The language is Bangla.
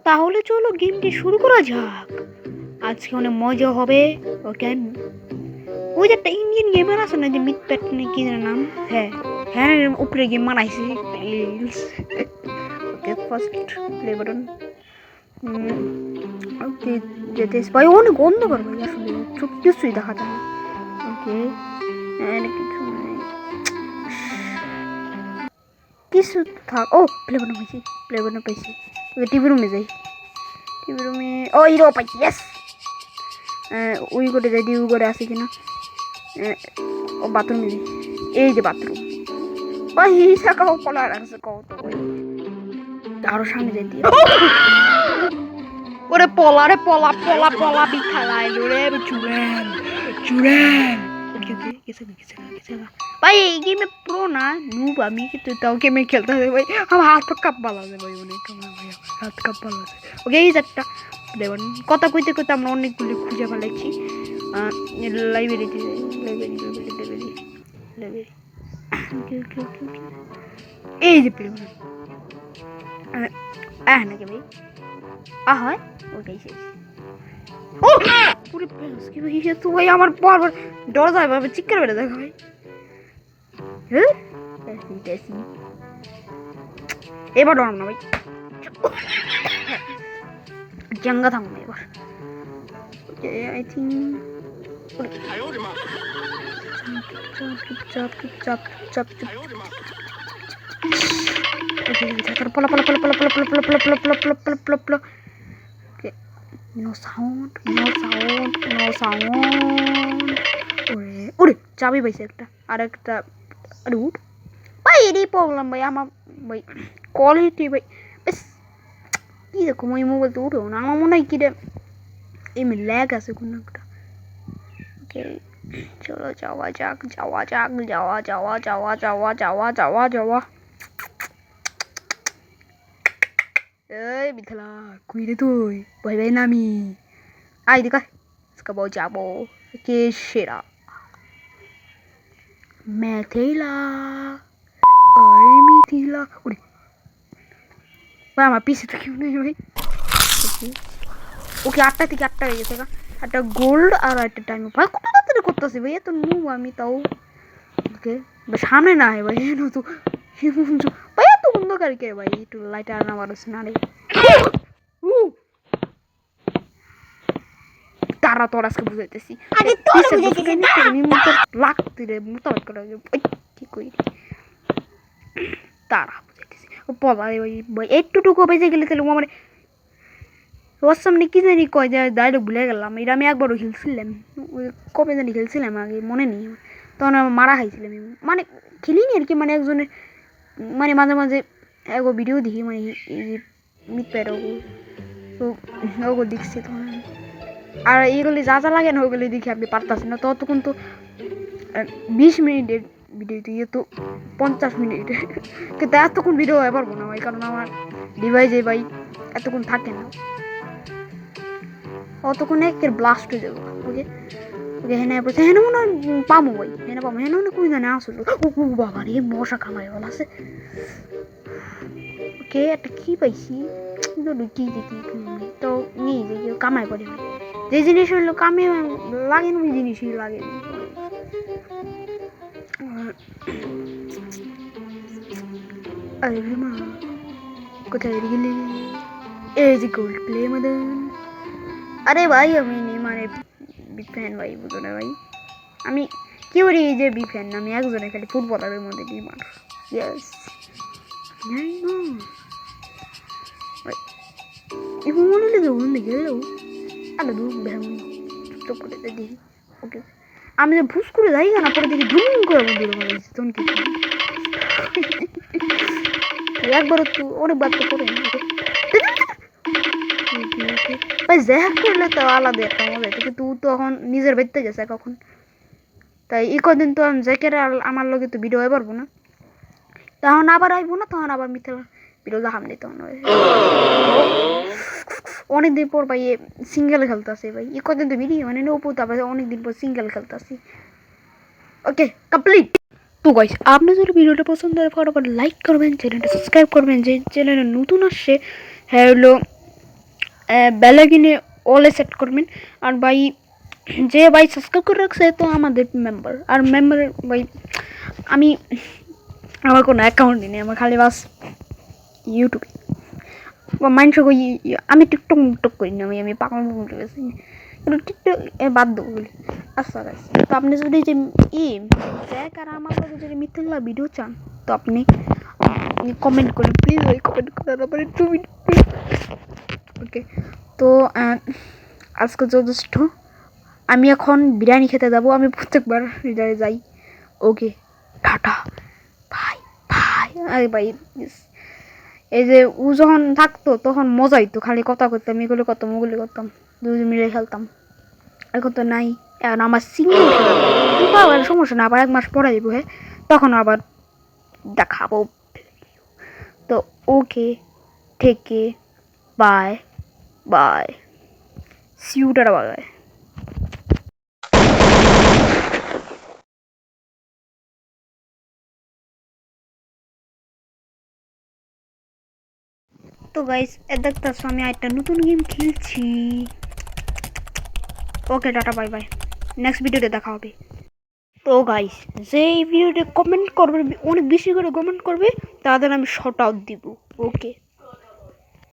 তাহলে চলো গেমটি শুরু করা যাক। আজকে অনেক মজা হবে। ওকে, ওই যে একটা ইন্ডিয়ান গেমার আছে না, যে মিটপ্যাট কি যেন নাম, হ্যাঁ হ্যাঁ, উপরে গেম বানাইছি। ওকে, ফার্স্ট প্লে বাটন। ওকে, যেতে ভাই অনেক অন্ধকার ভাই, আসলে চোখ কিছুই দেখা যায় না। ওকে, কিছু নাই, কিছু থাক। ও, প্লে বাটন পাইছি, প্লে বাটন পাইছি। ওকে, টিভি রুমে যাই, টিভি রুমে। ও, হিরো পাইছি, ইয়েস। ওই করে যাই, দি ওই করে আছে কিনা। ও, বাথরুমে যাই, এই যে বাথরুম। ভাই হিসা কাউ কলা রাখছে কত ভাই, আরো সামনে যাই দিয়ে। ওরে পলা রে, পলা পলা পলা বিখালাইলো রে, চুরেন চুরেন। ওকে ওকে, গেছে না গেছে না গেছে না ভাই। এই গেমে প্রো না, নুব আমি, কিন্তু তাও গেমে খেলতে হবে ভাই। আমার হাত কাঁপা লাগে ভাই, অনেক আমার ভাই হাত কাঁপা লাগে। ওকে, এই একটা দেখুন, কথা কইতে কইতে আমরা অনেকগুলি খুঁজে ফেলেছি। লাইব্রেরিতে, লাইব্রেরি লাইব্রেরি লাইব্রেরি লাইব্রেরি। ওকে ওকে ওকে ওকে, এই যে প্লে নাকি ভাই, হয় ওটাই শেষ। ও পুরো প্যাস কি ভাই, তো ভাই আমার বারবার ডর যায় ভাবে, চিৎকার বেড়ে দেখো ভাই। হ্যাঁ, এবার ডরাম না ভাই, জাঙ্গা থাকবো না এবার। ওকে, আই থিঙ্ক চুপচাপ চুপচাপ চুপচাপ চুপচাপ। পলা পলা পলা পলা পলা পলা পলা পলা পলা পলা পলা পলা পলা পলা। No sound, no sound, no sound. ওরে ওরে, চাবি পাইছে একটা, আর একটা। আরে উঠ ভাই, এটাই প্রবলেম ভাই আমার ভাই, কোয়ালিটি ভাই বেশ। কি দেখো ওই মোবাইল তো উঠেও না, আমার মনে হয় কি রে এমনি ল্যাগ আছে কোনো একটা। ওকে, চলো যাওয়া যাক, যাওয়া যাক, যাওয়া যাওয়া যাওয়া যাওয়া যাওয়া যাওয়া যাওয়া। এই বিথলা, কই রে তুই? ভয় ভাই না আমি, আই দেখা যাবো যাবো। কে সেরা মেথিলা, ওই মিথিলা। ওরে ভাই, আমার পিছে তো কেউ নেই ভাই। ওকে, 8টা থেকে 8টা হয়ে গেছে, একটা গোল্ড আর একটা টাইম। ভাই কত তাড়াতাড়ি করতেছে ভাই, এত নুব আমি তাও। ওকে, সামনে না হয় ভাই, এনো তো ভাই এত অন্ধকার কে ভাই, একটু লাইট আর না পারছ না রে। তারা তোর আজকে বুঝাইতেছি, লাগতে রে মোতাবেক করে কি কই, তারা বুঝাইতেছি। ও পলাই ভাই একটুটুকু বেজে গেলে তাহলে আমার ওর সামনে কি জানি কয়, যে ডাইরেক্ট ভুলে গেলাম। এটা আমি একবারও খেলছিলাম, ওই কবে জানি খেলছিলাম আগে, মনে নেই। তখন আমার মারা খাইছিলাম, মানে খেলিনি আর কি, মানে একজনের মানে মাঝে মাঝে এগো ভিডিও দেখি, মানে এই যে মিটপ্যাট তো ওগো দেখছি তখন। আর এইগুলি যা যা লাগে না ওগুলি দেখি আমি পারতাছি না, ততক্ষণ তো 20 মিনিটের ভিডিও দিয়ে তো 50 মিনিট, কিন্তু এতক্ষণ ভিডিও হয়ে পারবো না ভাই, কারণ আমার ডিভাইসে ভাই এতক্ষণ থাকে না, অতক্ষণ একের ব্লাস্ট হয়ে যাবো। ওকে ওকে, হেনে পড়ছে, হেনে মনে হয় পামো ভাই, হেনে পামো, হেনে মনে কই জানে আসলো। ও বাবা রে, মশা কামাই বলা আছে। ওকে, একটা কি পাইছি, কি তো নিয়ে যে কেউ কামাই করে ভাই, যে জিনিস হইলো কামে লাগে না ওই জিনিসই লাগে। আরে মা, কোথায় গেলি? এই যে গোল্ড প্লে মদন। আরে ভাই আমি নেইমারের বিগ ফ্যান ভাই, বুঝো না ভাই, আমি কি করি এই যে বিগ ফ্যান, আমি একজনের খালি ফুটবলারের মধ্যে নেইমার। ইয়েস, ভাই এখন মনে হলে যখন গেলেও আরে দূর ব্যায়াম চুপচাপ করে দেখি। ওকে, আমি যে ভুস করে যাই না, পরে দেখি ধুম করে বন্ধুরা বলেছি, তখন কি একবার তো অনেকবার তো করে ভাই, জ্যাক করলে তো আলাদা একটা মজা, কিন্তু তো এখন নিজের বাড়িতে গেছে কখন, তাই এই কদিন তো আমি জ্যাকের আমার লগে তো ভিডিও হয়ে পারবো না, তখন আবার আইবো না, তখন আবার মিথ্যা ভিডিও দেখাম নি তখন। অনেকদিন পর ভাই সিঙ্গেল খেলতেছে ভাই, এই কদিন তো ভিডিও মানে উপর, তারপরে অনেকদিন পর সিঙ্গেল খেলতেছি। ওকে কমপ্লিট। তো গাইস আপনি যদি ভিডিওটা পছন্দ হয় ফটাফট লাইক করবেন, চ্যানেলটা সাবস্ক্রাইব করবেন, যে চ্যানেলে নতুন আসছে হ্যাঁ হলো বেলাইকনে অলে সেট করবেন। আর ভাই যে ভাই সাবস্ক্রাইব করে রাখছে তো আমাদের মেম্বার, আর মেম্বার ভাই আমি আমার কোনো অ্যাকাউন্ট নেই, আমার খালি বাস ইউটিউবে মানুষ আমি টিকটক মুকটক করি না, আমি পাগল মুখে বেশি কিন্তু টিকটক বাদ দেবো বলি। আচ্ছা গাইস তো আপনি যদি যে দেখ আর আমার কাছে যদি মিথ্যা ভিডিও চান তো আপনি কমেন্ট করেন প্লিজ, ওই কমেন্ট করার আবার 2 মিনিট। ওকে তো আজকে যথেষ্ট, আমি এখন বিরিয়ানি খেতে যাবো, আমি প্রত্যেকবার হৃদয়ে যাই। ওকে টাটা ভাই ভাই। আরে ভাই এই যে ও যখন থাকতো তখন মজা হইতো, খালি কথা করতাম, এগুলো করতাম ওগুলো করতাম, দুজন মিলে খেলতাম। এখন তো নাই, এখন আমার সিঙ্গেল খেলা সমস্যা না, আবার 1 মাস পরে যাবো হ্যাঁ, তখন আবার দেখাবো। তো ওকে থেকে বাই বাই, সিউটার বাই। তো গাইস দেখতেছো আমি একটা নতুন গেম খেলছি। ওকে টাটা বাই বাই, নেক্সট ভিডিওতে দেখা হবে। তো গাইস যে এই ভিডিওতে কমেন্ট করবে, অনেক বেশি করে কমেন্ট করবে তাদের আমি শর্ট আউট দিব। ওকে।